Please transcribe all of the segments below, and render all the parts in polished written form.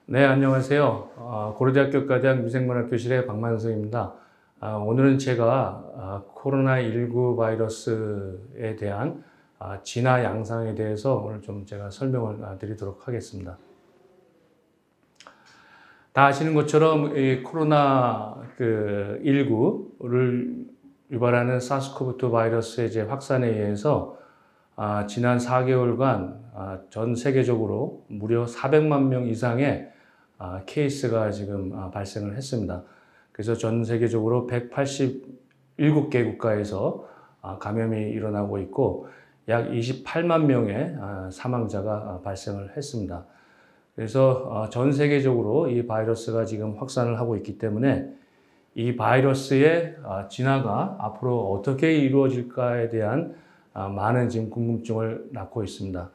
네, 안녕하세요. 고려대학교 의과대학 위생문학교실의 박만성입니다. 오늘은 제가 코로나19 바이러스에 대한 진화 양상에 대해서 오늘 좀 제가 설명을 드리도록 하겠습니다. 다 아시는 것처럼 이 코로나19를 유발하는 사스코브2 바이러스의 이제 확산에 의해서 지난 4개월간 전 세계적으로 무려 400만 명 이상의 케이스가 지금 발생을 했습니다. 그래서 전 세계적으로 187개 국가에서 감염이 일어나고 있고 약 28만 명의 사망자가 발생을 했습니다. 그래서 전 세계적으로 이 바이러스가 지금 확산을 하고 있기 때문에 이 바이러스의 진화가 앞으로 어떻게 이루어질까에 대한 많은 지금 궁금증을 낳고 있습니다.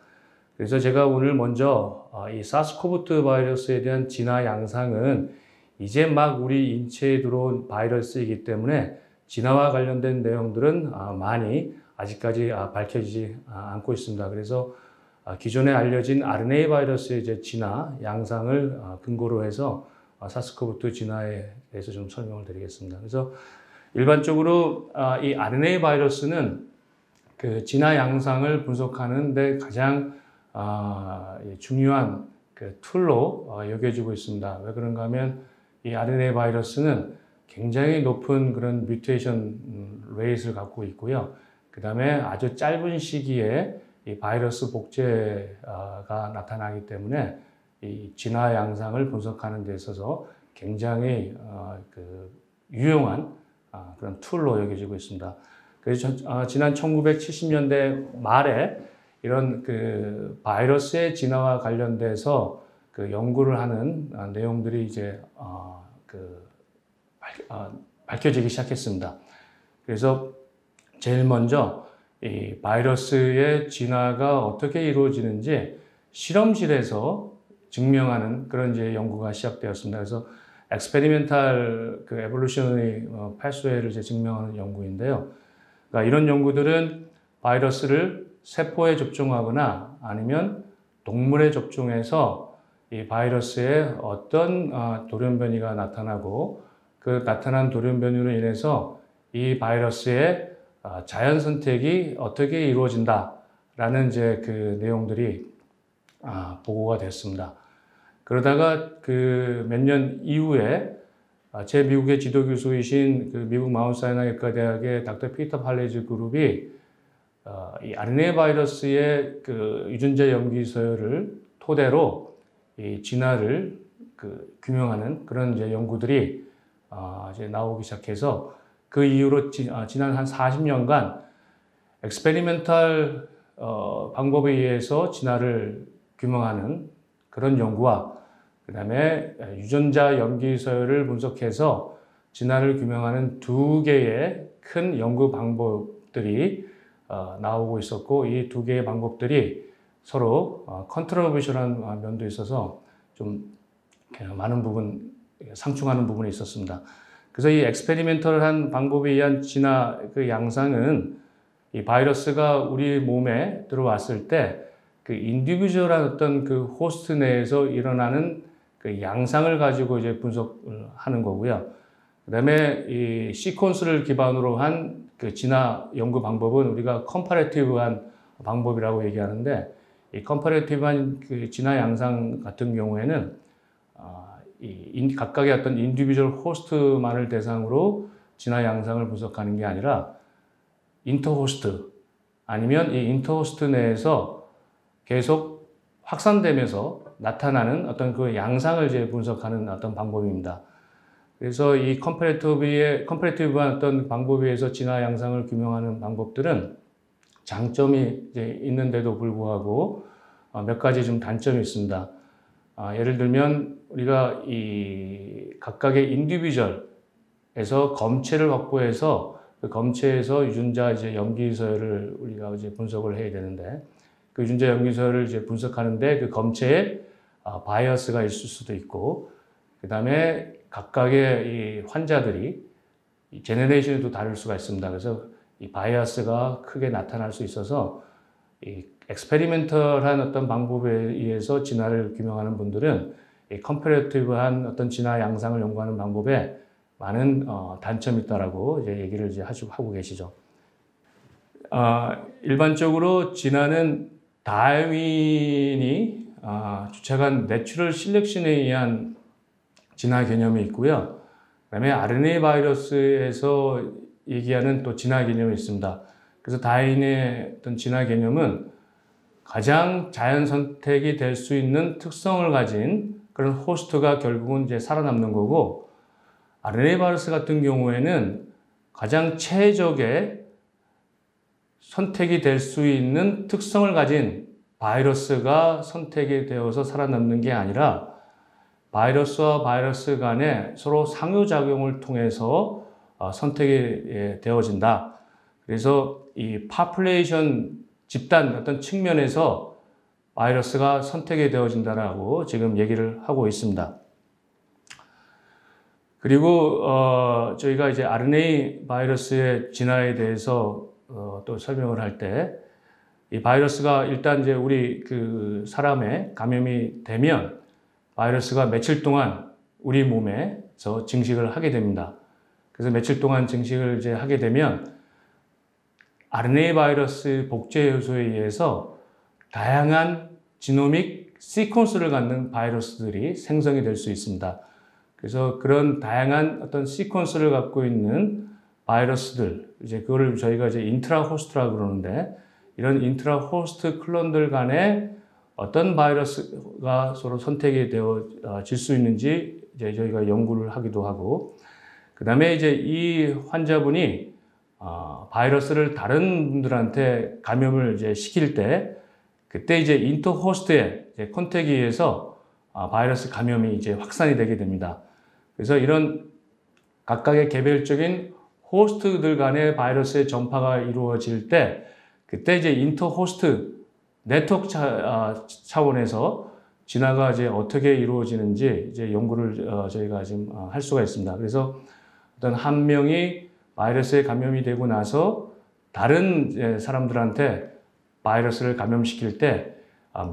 그래서 제가 오늘 먼저 이 사스코브2 바이러스에 대한 진화 양상은 이제 막 우리 인체에 들어온 바이러스이기 때문에 진화와 관련된 내용들은 많이 아직까지 밝혀지지 않고 있습니다. 그래서 기존에 알려진 RNA 바이러스의 이제 진화 양상을 근거로 해서 사스코브2 진화에 대해서 좀 설명을 드리겠습니다. 그래서 일반적으로 이 RNA 바이러스는 그 진화 양상을 분석하는 데 가장 중요한 그 툴로 여겨지고 있습니다. 왜 그런가 하면 이 RNA 바이러스는 굉장히 높은 그런 뮤테이션 레이트를 갖고 있고요. 그 다음에 아주 짧은 시기에 이 바이러스 복제가 나타나기 때문에 이 진화 양상을 분석하는 데 있어서 굉장히 유용한 그런 툴로 여겨지고 있습니다. 그래서 지난 1970년대 말에 이런 그 바이러스의 진화와 관련돼서 그 연구를 하는 내용들이 이제 밝혀지기 시작했습니다. 그래서 제일 먼저 이 바이러스의 진화가 어떻게 이루어지는지 실험실에서 증명하는 그런 이제 연구가 시작되었습니다. 그래서 엑스페리멘탈 그 에볼루셔너리 패스웨이를 이제 증명하는 연구인데요. 그러니까 이런 연구들은 바이러스를 세포에 접종하거나 아니면 동물에 접종해서 이 바이러스에 어떤 돌연변이가 나타나고 그 나타난 돌연변이로 인해서 이 바이러스의 자연 선택이 어떻게 이루어진다라는 이제 그 내용들이 보고가 됐습니다. 그러다가 그 몇 년 이후에 제 미국의 지도 교수이신 그 미국 마운트 사이나이 의과대학의 닥터 피터 팔레즈 그룹이 이 RNA 바이러스의 그 유전자 염기 서열을 토대로 이 진화를 규명하는 그런 이제 연구들이 이제 나오기 시작해서 그 이후로 지난 한 40년간 엑스페리멘탈 방법에 의해서 진화를 규명하는 그런 연구와 그 다음에 유전자 염기 서열을 분석해서 진화를 규명하는 두 개의 큰 연구 방법들이 나오고 있었고 이 두 개의 방법들이 서로 컨트로버셜한 면도 있어서 좀 많은 부분 상충하는 부분이 있었습니다. 그래서 이 엑스페리멘털한 방법에 의한 진화 그 양상은 이 바이러스가 우리 몸에 들어왔을 때 그 인디비주얼한 어떤 그 호스트 내에서 일어나는 그 양상을 가지고 이제 분석을 하는 거고요. 그다음에 이 시퀀스를 기반으로 한 그 진화 연구 방법은 우리가 컴파레티브한 방법이라고 얘기하는데 이 컴파레티브한 그 진화 양상 같은 경우에는 각각의 어떤 인디비주얼 호스트만을 대상으로 진화 양상을 분석하는 게 아니라 인터호스트 아니면 이 인터호스트 내에서 계속 확산되면서 나타나는 어떤 그 양상을 이제 분석하는 어떤 방법입니다. 그래서 이 컴퍼레이티브한 어떤 방법에 의해서 진화 양상을 규명하는 방법들은 장점이 이제 있는데도 불구하고 몇 가지 좀 단점이 있습니다. 예를 들면 우리가 이 각각의 인디비주얼에서 검체를 확보해서 그 검체에서 유전자 이제 염기 서열을 우리가 이제 분석을 해야 되는데 그 유전자 염기 서열을 이제 분석하는데 그 검체에 바이어스가 있을 수도 있고 그 다음에 각각의 이 환자들이 이 제네레이션도 다를 수가 있습니다. 그래서 이 바이어스가 크게 나타날 수 있어서 이 엑스페리멘털한 어떤 방법에 의해서 진화를 규명하는 분들은 컴패러티브한 어떤 진화 양상을 연구하는 방법에 많은 단점이 있다라고 이제 얘기를 이제 하고 계시죠. 일반적으로 진화는 다윈이 주창한 내추럴 실렉션에 의한 진화 개념이 있고요. 그다음에 RNA 바이러스에서 얘기하는 또 진화 개념이 있습니다. 그래서 다윈의 어떤 진화 개념은 가장 자연 선택이 될 수 있는 특성을 가진 그런 호스트가 결국은 이제 살아남는 거고, RNA 바이러스 같은 경우에는 가장 최적의 선택이 될 수 있는 특성을 가진 바이러스가 선택이 되어서 살아남는 게 아니라 바이러스와 바이러스 간에 서로 상호작용을 통해서 선택이 되어진다. 그래서 이 파퓰레이션 집단 어떤 측면에서 바이러스가 선택이 되어진다라고 지금 얘기를 하고 있습니다. 그리고 저희가 이제 RNA 바이러스의 진화에 대해서 또 설명을 할 때 이 바이러스가 일단 이제 우리 그 사람에 감염이 되면 바이러스가 며칠 동안 우리 몸에서 증식을 하게 됩니다. 그래서 며칠 동안 증식을 이제 하게 되면 RNA 바이러스 복제 요소에 의해서 다양한 지노믹 시퀀스를 갖는 바이러스들이 생성이 될 수 있습니다. 그래서 그런 다양한 어떤 시퀀스를 갖고 있는 바이러스들, 이제 그거를 저희가 이제 인트라 호스트라고 그러는데, 이런 인트라 호스트 클론들 간에 어떤 바이러스가 서로 선택이 되어질 수 있는지 이제 저희가 연구를 하기도 하고, 그 다음에 이제 이 환자분이 바이러스를 다른 분들한테 감염을 이제 시킬 때, 그때 이제 인터 호스트의 컨택에 의해서 바이러스 감염이 이제 확산이 되게 됩니다. 그래서 이런 각각의 개별적인 호스트들 간의 바이러스의 전파가 이루어질 때, 그때 이제 인터 호스트 네트워크 차원에서 진화가 이제 어떻게 이루어지는지 이제 연구를 저희가 지금 할 수가 있습니다. 그래서 어떤 한 명이 바이러스에 감염이 되고 나서 다른 사람들한테 바이러스를 감염시킬 때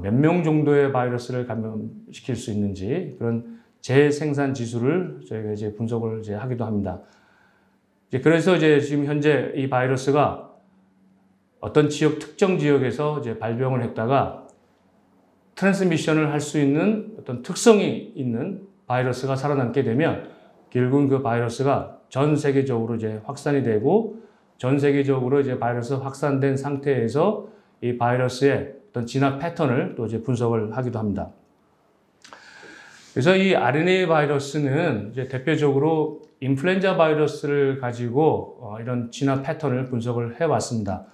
몇 명 정도의 바이러스를 감염시킬 수 있는지 그런 재생산 지수를 저희가 이제 분석을 이제 하기도 합니다. 그래서 이제 지금 현재 이 바이러스가 어떤 특정 지역에서 이제 발병을 했다가 트랜스미션을 할 수 있는 어떤 특성이 있는 바이러스가 살아남게 되면 결국은 그 바이러스가 전 세계적으로 이제 확산이 되고, 전 세계적으로 이제 바이러스 확산된 상태에서 이 바이러스의 어떤 진화 패턴을 또 이제 분석을 하기도 합니다. 그래서 이 RNA 바이러스는 이제 대표적으로 인플루엔자 바이러스를 가지고 이런 진화 패턴을 분석을 해왔습니다.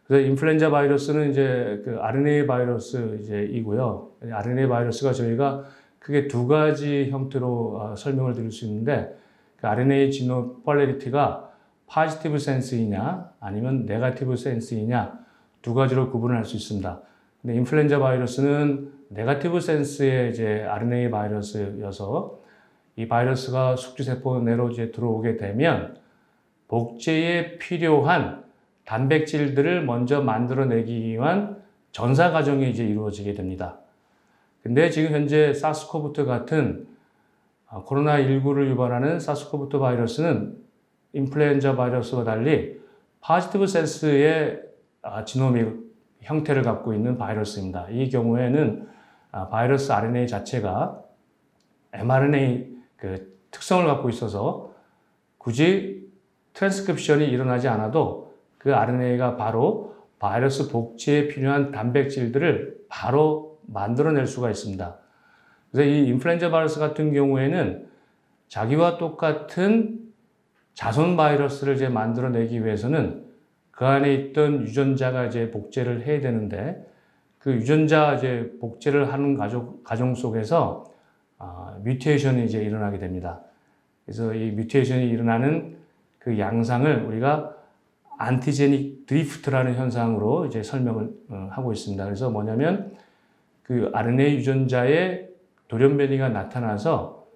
그래서 인플루엔자 바이러스는 이제 그 RNA 바이러스 이고요. RNA 바이러스가 저희가 크게 두 가지 형태로 설명을 드릴 수 있는데, 그 RNA 지노 폴래리티가 포지티브 센스이냐 아니면 네거티브 센스이냐 두 가지로 구분을 할 수 있습니다. 근데 인플루엔자 바이러스는 네거티브 센스의 이제 RNA 바이러스여서 이 바이러스가 숙주세포 내로 이제 들어오게 되면 복제에 필요한 단백질들을 먼저 만들어내기 위한 전사 과정이 이제 이루어지게 됩니다. 근데 지금 현재 사스코브2 같은 코로나19를 유발하는 사스코브2 바이러스는 인플루엔자 바이러스와 달리 포지티브 센스의 지노믹 형태를 갖고 있는 바이러스입니다. 이 경우에는 바이러스 RNA 자체가 mRNA 그 특성을 갖고 있어서 굳이 트랜스크립션이 일어나지 않아도 그 RNA가 바로 바이러스 복제에 필요한 단백질들을 바로 만들어낼 수가 있습니다. 그래서 이 인플루엔자 바이러스 같은 경우에는 자기와 똑같은 자손 바이러스를 이제 만들어내기 위해서는 그 안에 있던 유전자가 이제 복제를 해야 되는데, 그 유전자 이제 복제를 하는 과정 속에서 뮤테이션이 이제 일어나게 됩니다. 그래서 이 뮤테이션이 일어나는 그 양상을 우리가 안티제닉 드리프트라는 현상으로 이제 설명을 하고 있습니다. 그래서 뭐냐면 그 RNA 유전자의 돌연 변이가 나타나서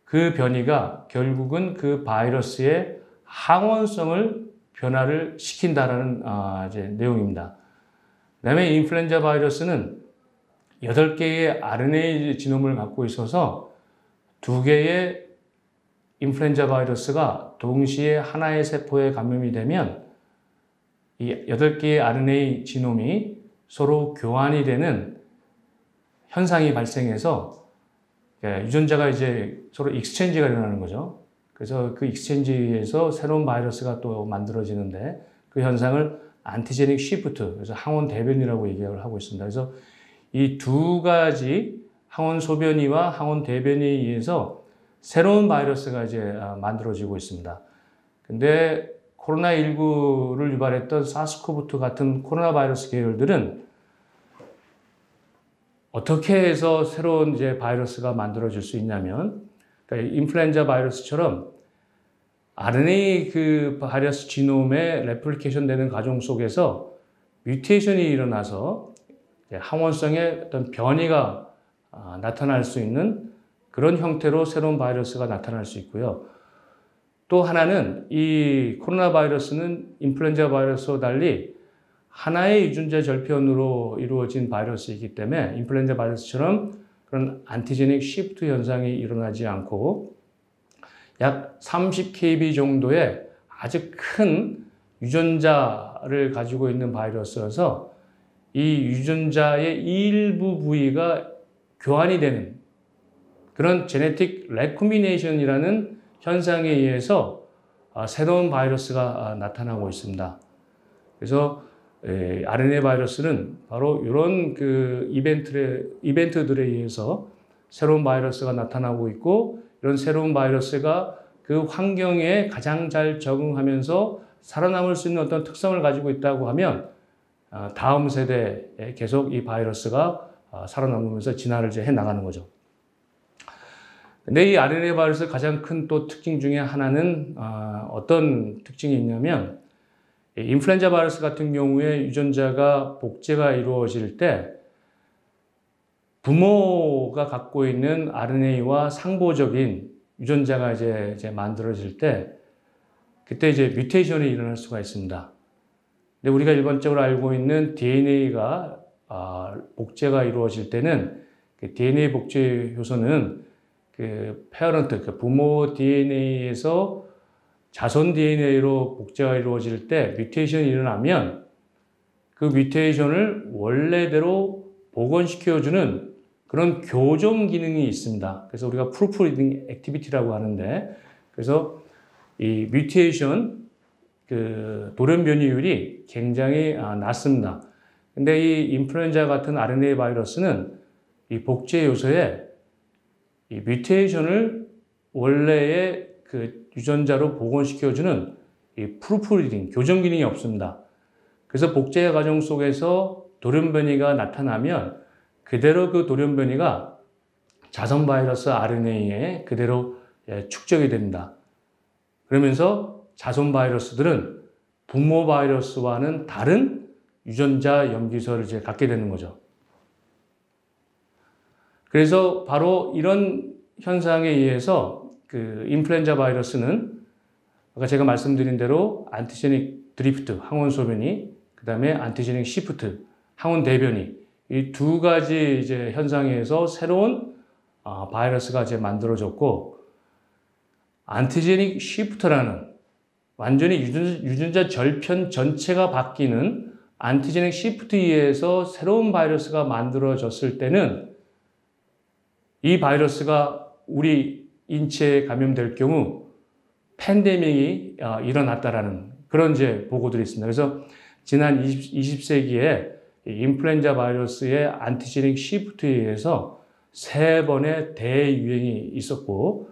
그 변이가 결국은 그 바이러스의 항원성을 변화를 시킨다라는 이제 내용입니다. 그다음에 인플루엔자 바이러스는 8개의 RNA 지놈을 갖고 있어서 2개의 인플루엔자 바이러스가 동시에 하나의 세포에 감염이 되면 이 8개의 RNA 지놈이 서로 교환이 되는 현상이 발생해서 유전자가 이제 서로 익스체인지가 일어나는 거죠. 그래서 그 익스체인지에서 새로운 바이러스가 또 만들어지는데 그 현상을 안티제닉 시프트, 그래서 항원 대변이라고 얘기를 하고 있습니다. 그래서 이 2가지 항원 소변이와 항원 대변에 의해서 새로운 바이러스가 이제 만들어지고 있습니다. 근데 코로나19를 유발했던 사스코브2 같은 코로나 바이러스 계열들은 어떻게 해서 새로운 이제 바이러스가 만들어질 수 있냐면, 그러니까 인플루엔자 바이러스처럼 RNA 그 바이러스 지놈의 레플리케이션 되는 과정 속에서 뮤테이션이 일어나서 항원성의 어떤 변이가 나타날 수 있는 그런 형태로 새로운 바이러스가 나타날 수 있고요. 또 하나는 이 코로나 바이러스는 인플루엔자 바이러스와 달리 하나의 유전자 절편으로 이루어진 바이러스이기 때문에 인플루엔자 바이러스처럼 그런 안티제닉 시프트 현상이 일어나지 않고 약 30kb 정도의 아주 큰 유전자를 가지고 있는 바이러스여서 이 유전자의 일부 부위가 교환이 되는 그런 제네틱 레코미네이션이라는 현상에 의해서 새로운 바이러스가 나타나고 있습니다. 그래서 RNA 바이러스는 바로 이런 그 이벤트들에 의해서 새로운 바이러스가 나타나고 있고, 이런 새로운 바이러스가 그 환경에 가장 잘 적응하면서 살아남을 수 있는 어떤 특성을 가지고 있다고 하면 다음 세대에 계속 이 바이러스가 살아남으면서 진화를 이제 해 나가는 거죠. 근데 이 RNA 바이러스 가장 큰 또 특징 중에 하나는 어떤 특징이 있냐면, 인플루엔자 바이러스 같은 경우에 유전자가 복제가 이루어질 때 부모가 갖고 있는 RNA와 상보적인 유전자가 이제 만들어질 때 그때 이제 뮤테이션이 일어날 수가 있습니다. 근데 우리가 일반적으로 알고 있는 DNA가 복제가 이루어질 때는 그 DNA 복제 효소는 그 페어런트, 그 부모 DNA에서 자손 DNA로 복제가 이루어질 때 뮤테이션이 일어나면 그 뮤테이션을 원래대로 복원시켜주는 그런 교정 기능이 있습니다. 그래서 우리가 프루프리딩 액티비티라고 하는데, 그래서 이 뮤테이션 그 돌연 변이율이 굉장히 낮습니다. 근데 이 인플루엔자 같은 RNA 바이러스는 이 복제 요소에 이 뮤테이션을 원래의 그 유전자로 복원시켜주는 이 프루프리딩, 교정 기능이 없습니다. 그래서 복제 과정 속에서 돌연 변이가 나타나면 그대로 그 돌연 변이가 자선 바이러스 RNA에 그대로 축적이 됩니다. 그러면서 자손 바이러스들은 부모 바이러스와는 다른 유전자 염기서를 이제 갖게 되는 거죠. 그래서 바로 이런 현상에 의해서 그 인플루엔자 바이러스는 아까 제가 말씀드린 대로 안티제닉 드리프트, 항원 소변이, 그 다음에 안티제닉 시프트, 항원 대변이, 이 2가지 이제 현상에 의해서 새로운 바이러스가 이제 만들어졌고, 안티제닉 시프트라는 완전히 유전자 절편 전체가 바뀌는 안티제닉 시프트에 의해서 새로운 바이러스가 만들어졌을 때는 이 바이러스가 우리 인체에 감염될 경우 팬데믹이 일어났다라는 그런 이제 보고들이 있습니다. 그래서 지난 20세기에 인플루엔자 바이러스의 안티제닉 시프트에 의해서 3번의 대유행이 있었고,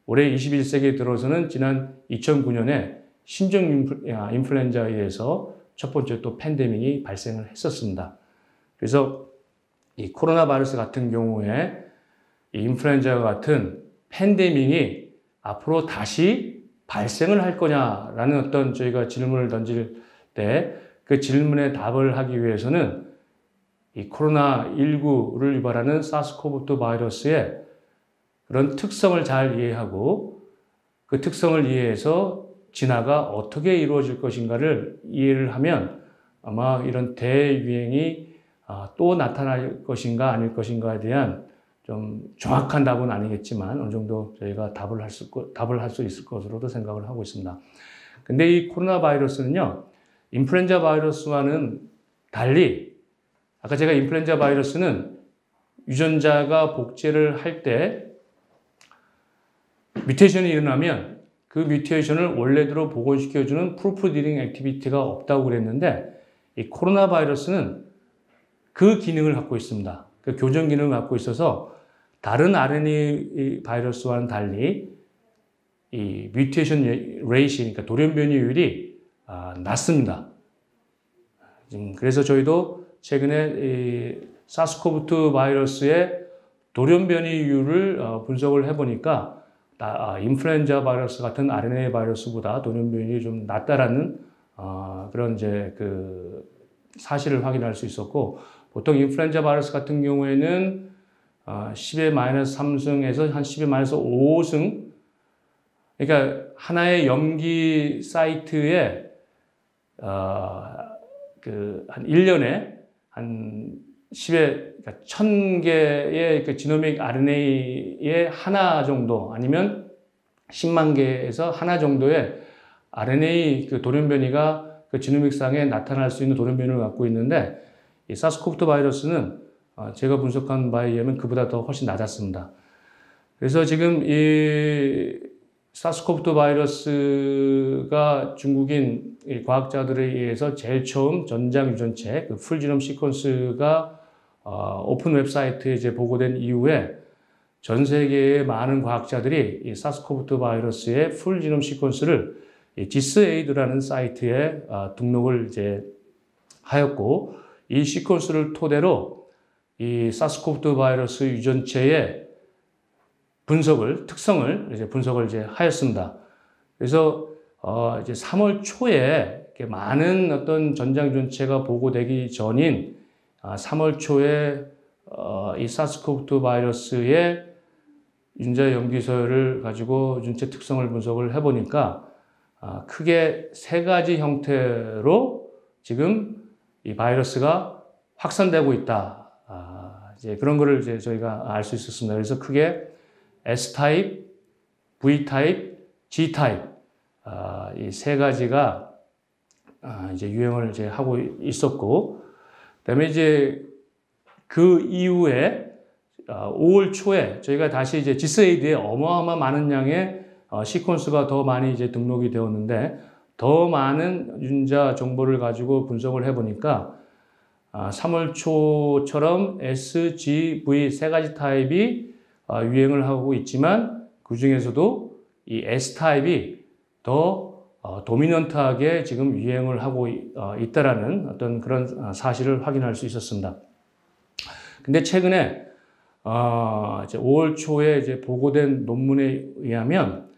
올해 21세기에 들어서는 지난 2009년에 신종 인플루엔자에 의해서 첫 번째 또 팬데믹이 발생을 했었습니다. 그래서 이 코로나 바이러스 같은 경우에 이 인플루엔자와 같은 팬데믹이 앞으로 다시 발생을 할 거냐라는 어떤 저희가 질문을 던질 때 그 질문에 답을 하기 위해서는 이 코로나19를 유발하는 사스코브2 바이러스의 그런 특성을 잘 이해하고 그 특성을 이해해서 진화가 어떻게 이루어질 것인가를 이해를 하면 아마 이런 대유행이 또 나타날 것인가 아닐 것인가에 대한 좀 정확한 답은 아니겠지만 어느 정도 저희가 답을 할 수 있을 것으로도 생각을 하고 있습니다. 근데 이 코로나 바이러스는요, 인플루엔자 바이러스와는 달리 아까 제가 인플루엔자 바이러스는 유전자가 복제를 할 때 뮤테이션이 일어나면 그 뮤테이션을 원래대로 복원시켜주는 프루프리딩 액티비티가 없다고 그랬는데 이 코로나 바이러스는 그 기능을 갖고 있습니다. 그 교정 기능을 갖고 있어서 다른 RNA 바이러스와는 달리 이 뮤테이션 레이시, 그러니까 돌연변이율이 낮습니다. 그래서 저희도 최근에 이 사스코브2 바이러스의 돌연변이율을 분석을 해보니까 인플루엔자 바이러스 같은 RNA 바이러스보다 돌연변이율이 좀 낮다라는 그런 이제 그 사실을 확인할 수 있었고, 보통 인플루엔자 바이러스 같은 경우에는 10의 마이너스 3승에서 한 10의 마이너스 5승, 그러니까 하나의 염기 사이트에 한 1년에 한 10의, 그러니까 1000개의 그 지노믹 RNA의 하나 정도 아니면 10만 개에서 하나 정도의 RNA 그 돌연변이가 그 지노믹상에 나타날 수 있는 돌연변이를 갖고 있는데, 이 사스코브2 바이러스는 제가 분석한 바에 의하면 그보다 더 훨씬 낮았습니다. 그래서 지금 이 사스코브2 바이러스가 중국인 과학자들에 의해서 제일 처음 전장 유전체, 그 풀지놈 시퀀스가 오픈 웹사이트에 이제 보고된 이후에 전 세계의 많은 과학자들이 이 사스코브2 바이러스의 풀지놈 시퀀스를 이 지스에이드라는 사이트에 등록을 이제 하였고, 이 시퀀스를 토대로 이 사스코브2 바이러스 유전체의 특성을 이제 분석을 이제 하였습니다. 그래서 이제 3월 초에 많은 어떤 전장 유전체가 보고되기 전인 3월 초에 이 사스코브2 바이러스의 유전자 염기서열을 가지고 유전체 특성을 분석을 해보니까 크게 세 가지 형태로 지금 이 바이러스가 확산되고 있다. 이제 그런 거를 이제 저희가 알 수 있었습니다. 그래서 크게 S 타입, V 타입, G 타입 이 세 가지가 이제 유행을 이제 하고 있었고, 그다음에 이제 그 이후에 5월 초에 저희가 다시 이제 지스에이드에 어마어마 많은 양의 시퀀스가 더 많이 이제 등록이 되었는데, 더 많은 유전자 정보를 가지고 분석을 해보니까 3월 초처럼 S, G, V 세 가지 타입이 유행을 하고 있지만 그 중에서도 이 S 타입이 더 도미넌트하게 지금 유행을 하고 있다라는 어떤 그런 사실을 확인할 수 있었습니다. 근데 최근에 이제 5월 초에 이제 보고된 논문에 의하면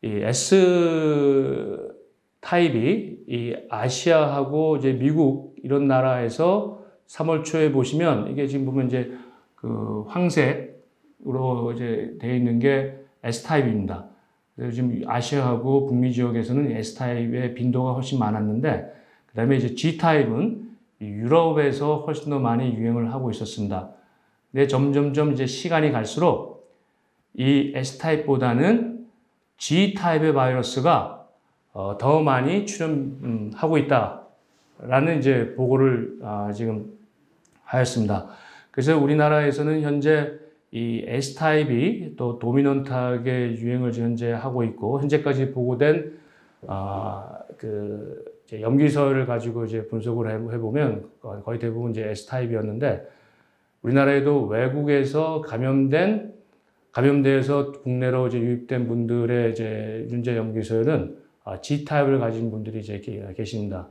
이 S 타입이 이 아시아하고 이제 미국 이런 나라에서 3월 초에 보시면 이게 지금 보면 이제 그 황색으로 이제 되어 있는 게 S 타입입니다. 그래서 지금 아시아하고 북미 지역에서는 S 타입의 빈도가 훨씬 많았는데, 그다음에 이제 G 타입은 유럽에서 훨씬 더 많이 유행을 하고 있었습니다. 근데 점점점 이제 시간이 갈수록 이 S 타입보다는 G 타입의 바이러스가 더 많이 출현하고 있다라는 이제 보고를 지금 하였습니다. 그래서 우리나라에서는 현재 이 S 타입이 또 도미넌트하게 유행을 현재 하고 있고, 현재까지 보고된 그 염기서를 가지고 이제 분석을 해보면 거의 대부분 이제 S 타입이었는데, 우리나라에도 외국에서 감염돼서 국내로 이제 유입된 분들의 이제 유전자 염기서열은 G 타입을 가진 분들이 이제 계십니다.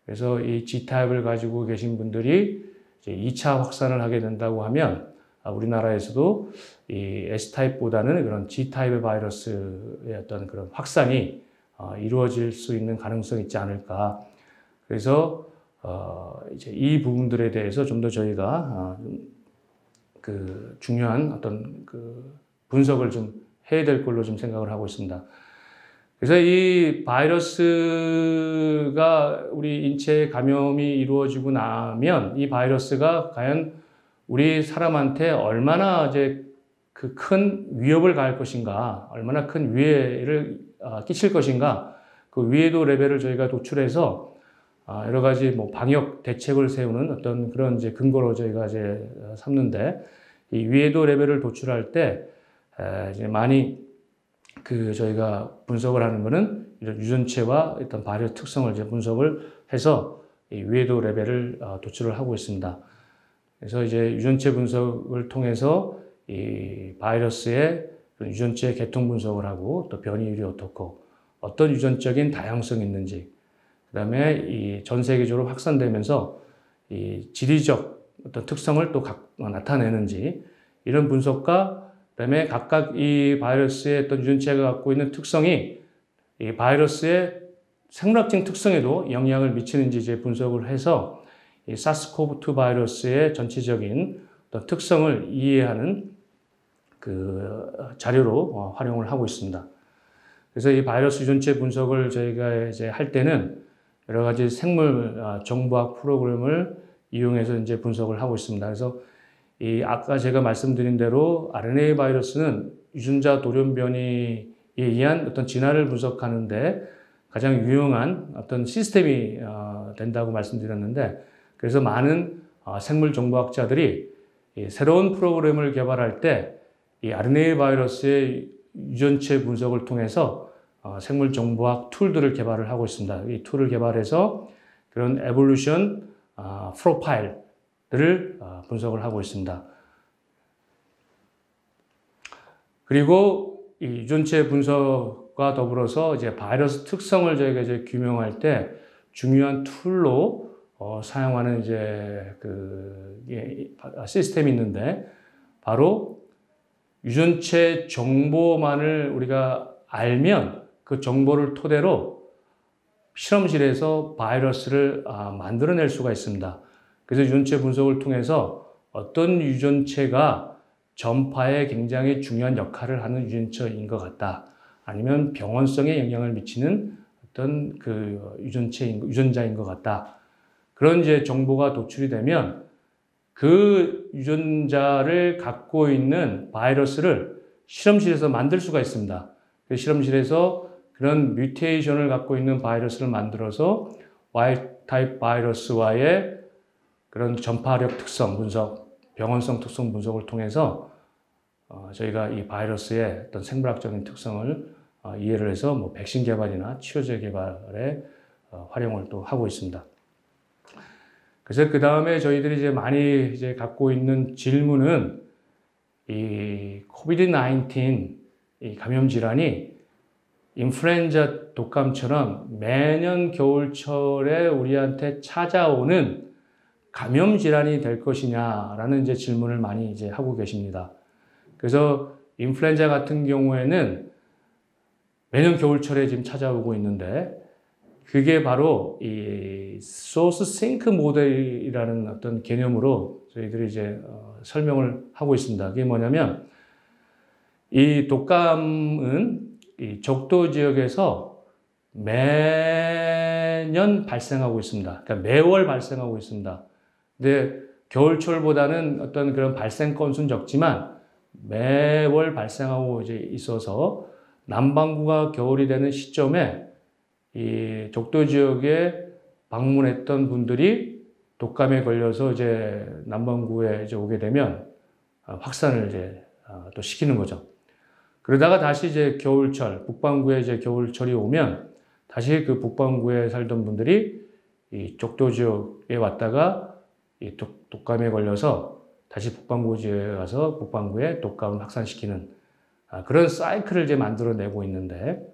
그래서 이 G 타입을 가지고 계신 분들이 이제 2차 확산을 하게 된다고 하면 우리나라에서도 이 S 타입보다는 그런 G 타입의 바이러스의 어떤 그런 확산이 이루어질 수 있는 가능성이 있지 않을까. 그래서 이제 이 부분들에 대해서 좀 더 저희가 그 중요한 어떤 그 분석을 좀 해야 될 걸로 좀 생각을 하고 있습니다. 그래서 이 바이러스가 우리 인체에 감염이 이루어지고 나면 이 바이러스가 과연 우리 사람한테 얼마나 이제 그 큰 위협을 가할 것인가, 얼마나 큰 위해를 끼칠 것인가, 그 위해도 레벨을 저희가 도출해서 여러 가지 뭐 방역 대책을 세우는 어떤 그런 이제 근거로 저희가 이제 삼는데, 이 위해도 레벨을 도출할 때 이제 많이 그 저희가 분석을 하는 거는 이런 유전체와 어떤 바이러스 특성을 이제 분석을 해서 이 위해도 레벨을 도출을 하고 있습니다. 그래서 이제 유전체 분석을 통해서 이 바이러스의 유전체 계통 분석을 하고 또 변이율이 어떻고 어떤 유전적인 다양성이 있는지, 그다음에 이 전 세계적으로 확산되면서 이 지리적 어떤 특성을 또 나타내는지, 이런 분석과 그다음에 각각 이 바이러스의 어떤 유전체가 갖고 있는 특성이 이 바이러스의 생물학적 특성에도 영향을 미치는지 이제 분석을 해서 이 사스코브2 바이러스의 전체적인 어떤 특성을 이해하는 그 자료로 활용을 하고 있습니다. 그래서 이 바이러스 유전체 분석을 저희가 이제 할 때는 여러 가지 생물 정보학 프로그램을 이용해서 이제 분석을 하고 있습니다. 그래서 이 아까 제가 말씀드린 대로 RNA 바이러스는 유전자 돌연 변이에 의한 어떤 진화를 분석하는데 가장 유용한 어떤 시스템이 된다고 말씀드렸는데, 그래서 많은 생물 정보학자들이 새로운 프로그램을 개발할 때 이 RNA 바이러스의 유전체 분석을 통해서 생물 정보학 툴들을 개발을 하고 있습니다. 이 툴을 개발해서 그런 에볼루션 프로파일들을 분석을 하고 있습니다. 그리고 이 유전체 분석과 더불어서 이제 바이러스 특성을 저희가 이제 규명할 때 중요한 툴로 사용하는 이제 그 시스템이 있는데, 바로 유전체 정보만을 우리가 알면 그 정보를 토대로 실험실에서 바이러스를 만들어낼 수가 있습니다. 그래서 유전체 분석을 통해서 어떤 유전체가 전파에 굉장히 중요한 역할을 하는 유전체인 것 같다, 아니면 병원성에 영향을 미치는 어떤 그 유전자인 것 같다, 그런 이제 정보가 도출이 되면 그 유전자를 갖고 있는 바이러스를 실험실에서 만들 수가 있습니다. 그 실험실에서 그런 뮤테이션을 갖고 있는 바이러스를 만들어서 와일드 타입 바이러스와의 그런 전파력 특성 분석, 병원성 특성 분석을 통해서 저희가 이 바이러스의 어떤 생물학적인 특성을 이해를 해서 뭐 백신 개발이나 치료제 개발에 활용을 또 하고 있습니다. 그래서 그 다음에 저희들이 이제 많이 이제 갖고 있는 질문은, 이 코비드-19 이 감염 질환이 인플루엔자 독감처럼 매년 겨울철에 우리한테 찾아오는 감염 질환이 될 것이냐라는 이제 질문을 많이 이제 하고 계십니다. 그래서 인플루엔자 같은 경우에는 매년 겨울철에 지금 찾아오고 있는데, 그게 바로 이 소스 싱크 모델이라는 어떤 개념으로 저희들이 이제 설명을 하고 있습니다. 그게 뭐냐면, 이 독감은 이 적도 지역에서 매년 발생하고 있습니다. 그러니까 매월 발생하고 있습니다. 근데 겨울철보다는 어떤 그런 발생 건수는 적지만 매월 발생하고 이제 있어서 남반구가 겨울이 되는 시점에 이 적도 지역에 방문했던 분들이 독감에 걸려서 이제 남반구에 이제 오게 되면 확산을 이제 또 시키는 거죠. 그러다가 다시 이제 겨울철, 북반구에 이제 겨울철이 오면 다시 그 북반구에 살던 분들이 이 적도 지역에 왔다가 이 독감에 걸려서 다시 북반구 지역에 가서 북반구에 독감을 확산시키는 그런 사이클을 이제 만들어내고 있는데,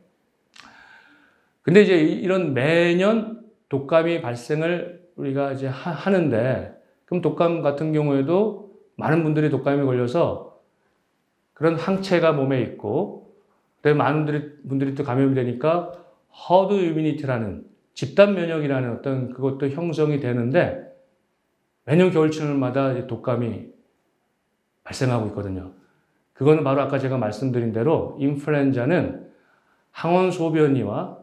근데 이제 이런 매년 독감이 발생을 우리가 이제 하는데, 그럼 독감 같은 경우에도 많은 분들이 독감에 걸려서 그런 항체가 몸에 있고, 그다음에 많은 분들이 또 감염이 되니까 허드 이뮤니티라는 집단 면역이라는 어떤 그것도 형성이 되는데, 매년 겨울철마다 독감이 발생하고 있거든요. 그거는 바로 아까 제가 말씀드린 대로 인플루엔자는 항원 소변이와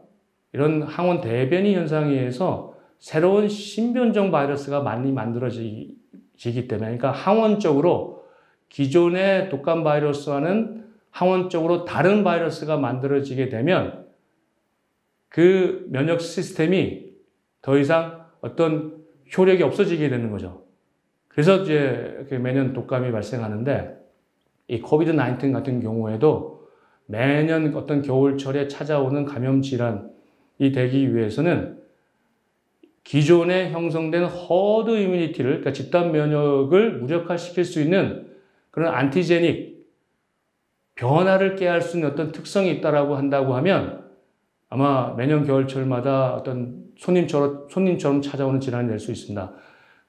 이런 항원 대변이 현상에 의해서 새로운 신변종 바이러스가 많이 만들어지기 때문에, 그러니까 항원적으로 기존의 독감 바이러스와는 항원적으로 다른 바이러스가 만들어지게 되면 그 면역 시스템이 더 이상 어떤 효력이 없어지게 되는 거죠. 그래서 이제 매년 독감이 발생하는데, 이 코비드-19 같은 경우에도 매년 어떤 겨울철에 찾아오는 감염 질환이 되기 위해서는 기존에 형성된 허드 이뮤니티를, 그러니까 집단 면역을 무력화시킬 수 있는 그런 안티제닉 변화를 깨할 수 있는 어떤 특성이 있다라고 한다고 하면 아마 매년 겨울철마다 어떤 손님처럼 찾아오는 질환이 될 수 있습니다.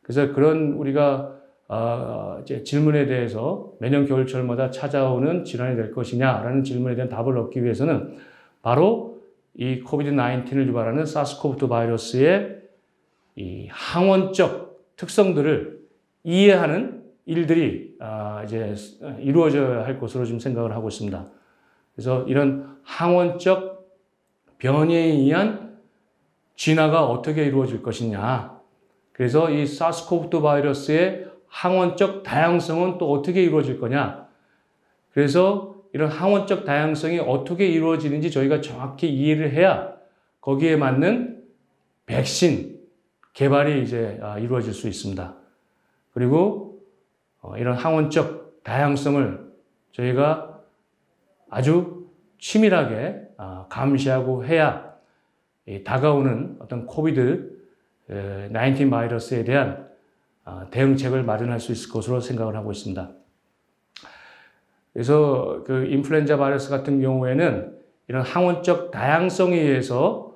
그래서 그런 우리가 이제 질문에 대해서 매년 겨울철마다 찾아오는 질환이 될 것이냐라는 질문에 대한 답을 얻기 위해서는 바로 이 코비드-19을 유발하는 사스코브2 바이러스의 이 항원적 특성들을 이해하는 일들이 이제 이루어져야 할 것으로 지금 생각을 하고 있습니다. 그래서 이런 항원적 변이에 의한 진화가 어떻게 이루어질 것이냐. 그래서 이 사스코브2 바이러스의 항원적 다양성은 또 어떻게 이루어질 거냐. 그래서 이런 항원적 다양성이 어떻게 이루어지는지 저희가 정확히 이해를 해야 거기에 맞는 백신 개발이 이제 이루어질 수 있습니다. 그리고 이런 항원적 다양성을 저희가 아주 치밀하게 감시하고 해야 다가오는 어떤 코비드-19 바이러스에 대한 대응책을 마련할 수 있을 것으로 생각을 하고 있습니다. 그래서 그 인플루엔자 바이러스 같은 경우에는 이런 항원적 다양성에 의해서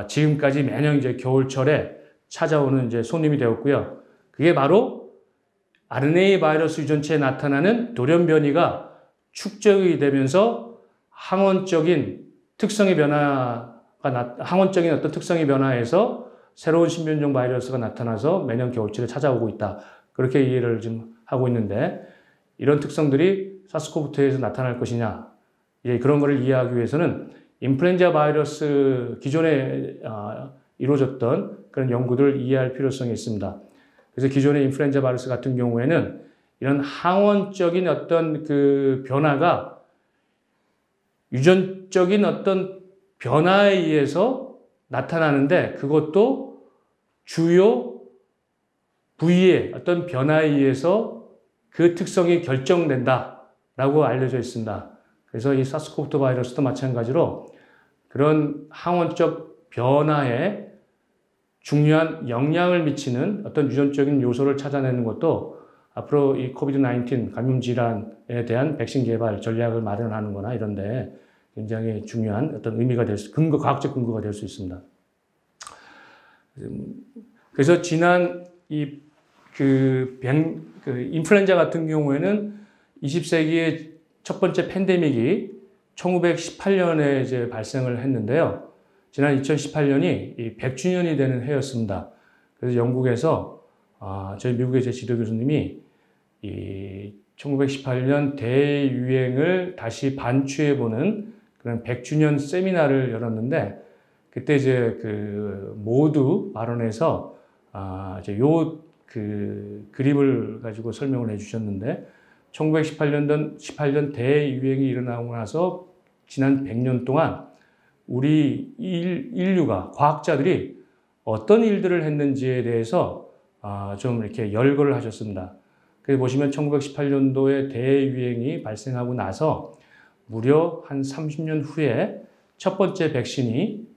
지금까지 매년 이제 겨울철에 찾아오는 이제 손님이 되었고요. 그게 바로 RNA 바이러스 유전체에 나타나는 돌연 변이가 축적이 되면서 항원적인 어떤 특성의 변화에서 새로운 신변종 바이러스가 나타나서 매년 겨울철에 찾아오고 있다. 그렇게 이해를 좀 하고 있는데, 이런 특성들이 사스코브2에서 나타날 것이냐, 그런 것을 이해하기 위해서는 인플루엔자 바이러스 기존에 이루어졌던 그런 연구들을 이해할 필요성이 있습니다. 그래서 기존의 인플루엔자 바이러스 같은 경우에는 이런 항원적인 어떤 그 변화가 유전적인 어떤 변화에 의해서 나타나는데, 그것도 주요 부위의 어떤 변화에 의해서 그 특성이 결정된다라고 알려져 있습니다. 그래서 이 사스코브2 바이러스도 마찬가지로 그런 항원적 변화에 중요한 영향을 미치는 어떤 유전적인 요소를 찾아내는 것도 앞으로 이 코비드-19 감염 질환에 대한 백신 개발 전략을 마련하는 거나 이런 데 굉장히 중요한 어떤 의미가 과학적 근거가 될 수 있습니다. 그래서 지난 인플루엔자 같은 경우에는 20세기의 첫 번째 팬데믹이 1918년에 이제 발생을 했는데요. 지난 2018년이 100주년이 되는 해였습니다. 그래서 영국에서 저희 미국의 제 지도 교수님이 이 1918년 대유행을 다시 반추해보는 그런 100주년 세미나를 열었는데, 그때 이제 그 모두 발언에서 이제 그림을 가지고 설명을 해주셨는데, 1918년 대유행이 일어나고 나서 지난 100년 동안 우리 인류가, 과학자들이 어떤 일들을 했는지에 대해서 좀 이렇게 열거를 하셨습니다. 그래서 보시면 1918년도에 대유행이 발생하고 나서 무려 한 30년 후에 첫 번째 백신이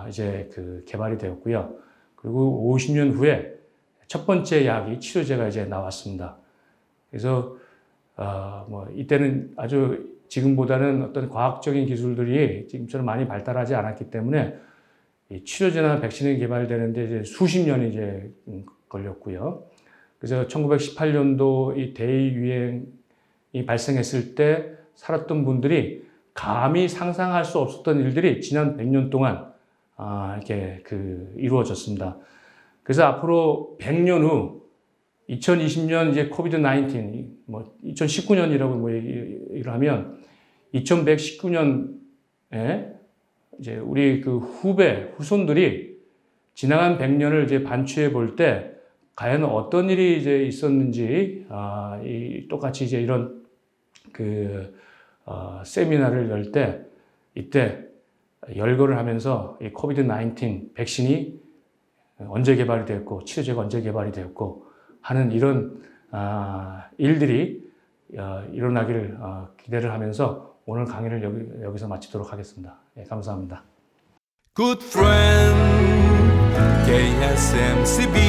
이제 개발이 되었고요. 그리고 50년 후에 첫 번째 약이, 치료제가 이제 나왔습니다. 그래서 이때는 아주 지금보다는 어떤 과학적인 기술들이 지금처럼 많이 발달하지 않았기 때문에 이 치료제나 백신이 개발되는데 이제 수십 년이 이제 걸렸고요. 그래서 1918년도 이 대유행이 발생했을 때 살았던 분들이 감히 상상할 수 없었던 일들이 지난 100년 동안 이렇게 이루어졌습니다. 그래서 앞으로 100년 후 2020년 이제 코비드-19, 2019년이라고 얘기를 하면 2119년에 이제 우리 그 후손들이 지나간 100년을 이제 반추해 볼 때 과연 어떤 일이 이제 있었는지 똑같이 이제 이런 세미나를 열 때 이때 열거를 하면서 이 코비드-19 백신이 언제 개발이 되었고 치료제가 언제 개발이 되었고 하는 이런 일들이 일어나기를 기대를 하면서 오늘 강의를 여기서 마치도록 하겠습니다. 예, 감사합니다. Good friend, KSMCB